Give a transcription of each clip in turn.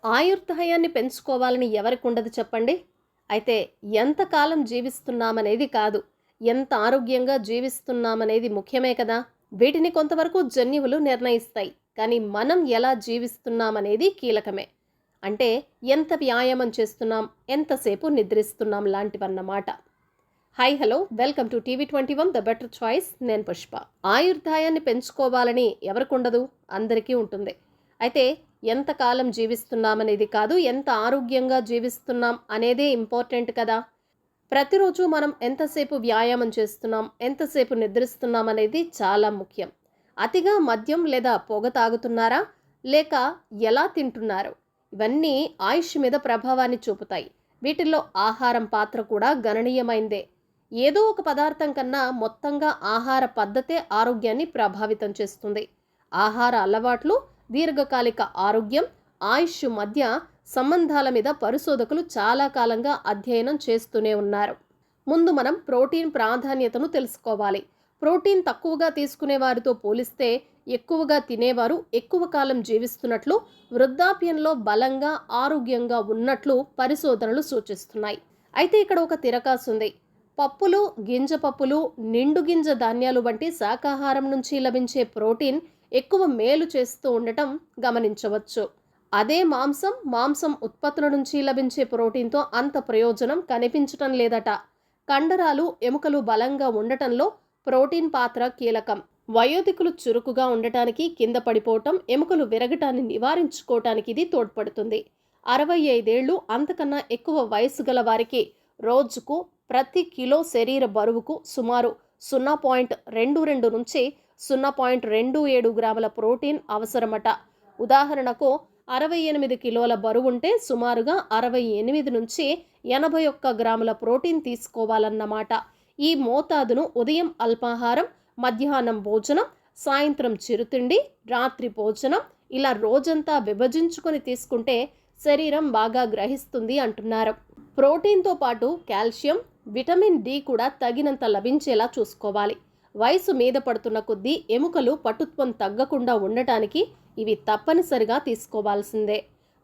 ఆయుర్దాయాన్ని పెంచుకోవాలని ఎవరికుండదు చెప్పండి? అయితే ఎంతకాలం జీవిస్తున్నామనేది కాదు, ఎంత ఆరోగ్యంగా జీవిస్తున్నామనేది ముఖ్యమే కదా! వీటిని కొంతవరకు జన్యువులు నిర్ణయిస్తాయి. కానీ మనం ఎలా జీవిస్తున్నామనేది కీలకమే. అంటే ఎంత వ్యాయామం చేస్తున్నాం, ఎంతసేపు నిద్రిస్తున్నాం లాంటివన్నమాట. హాయ్ హలో వెల్కమ్ టు టీవీ21 ద బెటర్ చాయిస్. నేను పుష్ప. ఆయుర్దాయాన్ని పెంచుకోవాలని ఎవరికుండదు? అందరికీ ఉంటుంది. అయితే ఎంతకాలం జీవిస్తున్నామనేది కాదు, ఎంత ఆరోగ్యంగా జీవిస్తున్నాం అనేదే ఇంపార్టెంట్ కదా. ప్రతిరోజు మనం ఎంతసేపు వ్యాయామం చేస్తున్నాం, ఎంతసేపు నిద్రిస్తున్నాం అనేది చాలా ముఖ్యం. అతిగా మద్యం లేదా పొగ తాగుతున్నారా, లేక ఎలా తింటున్నారు, ఇవన్నీ ఆయుష్ మీద ప్రభావాన్ని చూపుతాయి. వీటిల్లో ఆహారం పాత్ర కూడా గణనీయమైందే. ఏదో ఒక పదార్థం కన్నా మొత్తంగా ఆహార పద్ధతే ఆరోగ్యాన్ని ప్రభావితం చేస్తుంది. ఆహార అలవాట్లు దీర్ఘకాలిక ఆరోగ్యం, ఆయుష్ మధ్య సంబంధాల మీద పరిశోధకులు చాలా కాలంగా అధ్యయనం చేస్తూనే ఉన్నారు. ముందు మనం ప్రోటీన్ ప్రాధాన్యతను తెలుసుకోవాలి. ప్రోటీన్ తక్కువగా తీసుకునే వారితో పోలిస్తే ఎక్కువగా తినేవారు ఎక్కువ కాలం జీవిస్తున్నట్లు, వృద్ధాప్యంలో బలంగా ఆరోగ్యంగా ఉన్నట్లు పరిశోధనలు సూచిస్తున్నాయి. అయితే ఇక్కడ ఒక తిరకాసుంది. పప్పులు, గింజ పప్పులు, నిండు గింజ ధాన్యాలు వంటి శాకాహారం నుంచి లభించే ప్రోటీన్ ఎక్కువ మేలు చేస్తూ ఉండటం గమనించవచ్చు. అదే మాంసం ఉత్పత్తుల నుంచి లభించే ప్రోటీన్తో అంత ప్రయోజనం కనిపించటం లేదట. కండరాలు, ఎముకలు బలంగా ఉండటంలో ప్రోటీన్ పాత్ర కీలకం. వయోధికులు చురుకుగా ఉండటానికి, కింద పడిపోవటం, ఎముకలు విరగటాన్ని నివారించుకోవటానికి ఇది తోడ్పడుతుంది. 65 ఏళ్లు అంతకన్నా ఎక్కువ వయసు గల వారికి రోజుకు ప్రతి కిలో శరీర బరువుకు సుమారు 0.22 నుంచి 0.27 గ్రాముల ప్రోటీన్ అవసరమట. ఉదాహరణకు 68 కిలోల బరువుంటే సుమారుగా 68 నుంచి 81 గ్రాముల ప్రోటీన్ తీసుకోవాలన్నమాట. ఈ మోతాదును ఉదయం అల్పాహారం, మధ్యాహ్నం భోజనం, సాయంత్రం చిరుతిండి, రాత్రి భోజనం ఇలా రోజంతా విభజించుకొని తీసుకుంటే శరీరం బాగా గ్రహిస్తుంది అంటున్నారు. ప్రోటీన్తో పాటు కాల్షియం, విటమిన్ డి కూడా తగినంత లభించేలా చూసుకోవాలి. వయసు మీద పడుతున్న కొద్దీ ఎముకలు పటుత్వం తగ్గకుండా ఉండటానికి ఇవి తప్పనిసరిగా తీసుకోవాల్సిందే.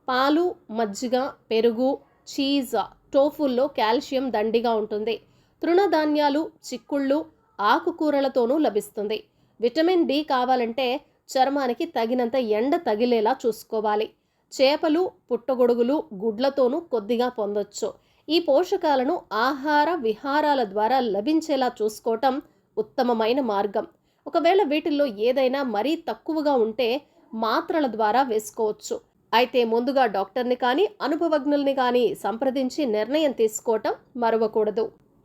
పాలు, మజ్జిగ, పెరుగు, చీజ్, టోఫుల్లో కాల్షియం దండిగా ఉంటుంది. తృణధాన్యాలు, చిక్కుళ్ళు, ఆకుకూరలతోనూ లభిస్తుంది. విటమిన్ డి కావాలంటే చర్మానికి తగినంత ఎండ తగిలేలా చూసుకోవాలి. చేపలు, పుట్టగొడుగులు, గుడ్లతోనూ కొద్దిగా పొందొచ్చు. ఈ పోషకాలను ఆహార విహారాల ద్వారా లభించేలా చూసుకోవటం ఉత్తమమైన మార్గం. ఒకవేళ వీటిల్లో ఏదైనా మరీ తక్కువగా ఉంటే మాత్రల ద్వారా వేసుకోవచ్చు. అయితే ముందుగా డాక్టర్ని కానీ, అనుభవజ్ఞుల్ని కానీ సంప్రదించి నిర్ణయం తీసుకోవటం మరవకూడదు.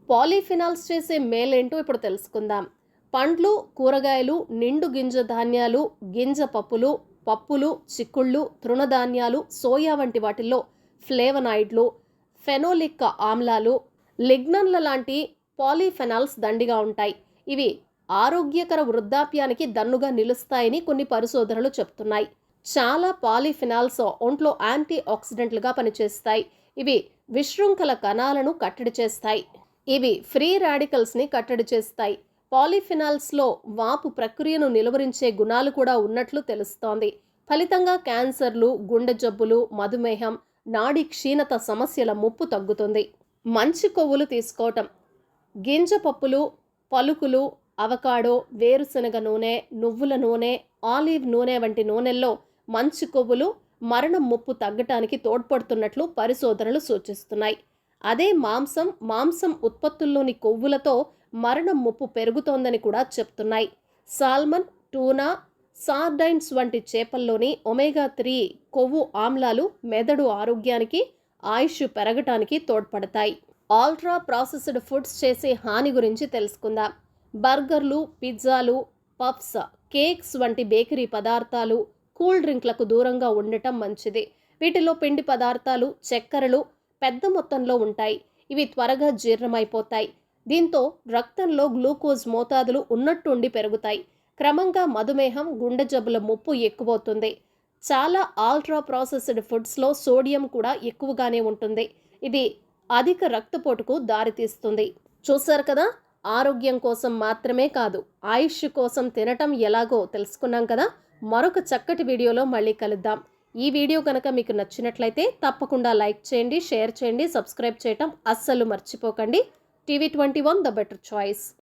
పాలీఫినాల్స్ చేసే మేలేంటో ఇప్పుడు తెలుసుకుందాం. పండ్లు, కూరగాయలు, నిండు గింజ ధాన్యాలు, గింజ పప్పులు, చిక్కుళ్ళు, తృణధాన్యాలు, సోయా వంటి వాటిల్లో ఫ్లేవనాయిడ్లు, ఫెనోలిక్ ఆమ్లాలు, లిగ్నన్ల లాంటి పాలీఫెనాల్స్ దండిగా ఉంటాయి. ఇవి ఆరోగ్యకర వృద్ధాప్యానికి దన్నుగా నిలుస్తాయని కొన్ని పరిశోధనలు చెప్తున్నాయి. చాలా పాలీఫినాల్స్ ఒంట్లో యాంటీ ఆక్సిడెంట్లుగా పనిచేస్తాయి. ఇవి విశృంఖల కణాలను కట్టడి చేస్తాయి. ఇవి ఫ్రీ రాడికల్స్ని కట్టడి చేస్తాయి. పాలీఫినాల్స్లో వాపు ప్రక్రియను నిలువరించే గుణాలు కూడా ఉన్నట్లు తెలుస్తోంది. ఫలితంగా క్యాన్సర్లు, గుండె జబ్బులు, మధుమేహం, నాడీ క్షీణత సమస్యల ముప్పు తగ్గుతుంది. మంచి కొవ్వులు తీసుకోవటం. గింజ పప్పులు, పలుకులు, అవకాడో, వేరుశనగ నూనె, నువ్వుల నూనె, ఆలివ్ నూనె వంటి నూనెల్లో మంచి కొవ్వులు మరణం ముప్పు తగ్గటానికి తోడ్పడుతున్నట్లు పరిశోధనలు సూచిస్తున్నాయి. అదే మాంసం ఉత్పత్తుల్లోని కొవ్వులతో మరణం ముప్పు పెరుగుతోందని కూడా చెప్తున్నాయి. సాల్మన్, టూనా, సార్డైన్స్ వంటి చేపల్లోని ఒమేగా-3 కొవ్వు ఆమ్లాలు మెదడు ఆరోగ్యానికి, ఆయుష్ పెరగటానికి తోడ్పడతాయి. ఆల్ట్రా ప్రాసెస్డ్ ఫుడ్స్ చేసే హాని గురించి తెలుసుకుందాం. బర్గర్లు, పిజ్జాలు, పఫ్స్, కేక్స్ వంటి బేకరీ పదార్థాలు, కూల్ డ్రింక్లకు దూరంగా ఉండటం మంచిది. వీటిలో పిండి పదార్థాలు, చక్కెరలు పెద్ద మొత్తంలో ఉంటాయి. ఇవి త్వరగా జీర్ణమైపోతాయి. దీంతో రక్తంలో గ్లూకోజ్ మోతాదులు ఉన్నట్టుండి పెరుగుతాయి. క్రమంగా మధుమేహం, గుండె జబ్బుల ముప్పు ఎక్కువవుతుంది. చాలా ఆల్ట్రా ప్రాసెస్డ్ ఫుడ్స్లో సోడియం కూడా ఎక్కువగానే ఉంటుంది. ఇది అధిక రక్తపోటుకు దారితీస్తుంది. చూశారు కదా, ఆరోగ్యం కోసం మాత్రమే కాదు, ఆయుష్ కోసం తినటం ఎలాగో తెలుసుకున్నాం కదా. మరొక చక్కటి వీడియోలో మళ్ళీ కలుద్దాం. ఈ వీడియో కనుక మీకు నచ్చినట్లయితే తప్పకుండా లైక్ చేయండి, షేర్ చేయండి, సబ్స్క్రైబ్ చేయటం అస్సలు మర్చిపోకండి. TV 21 the better choice.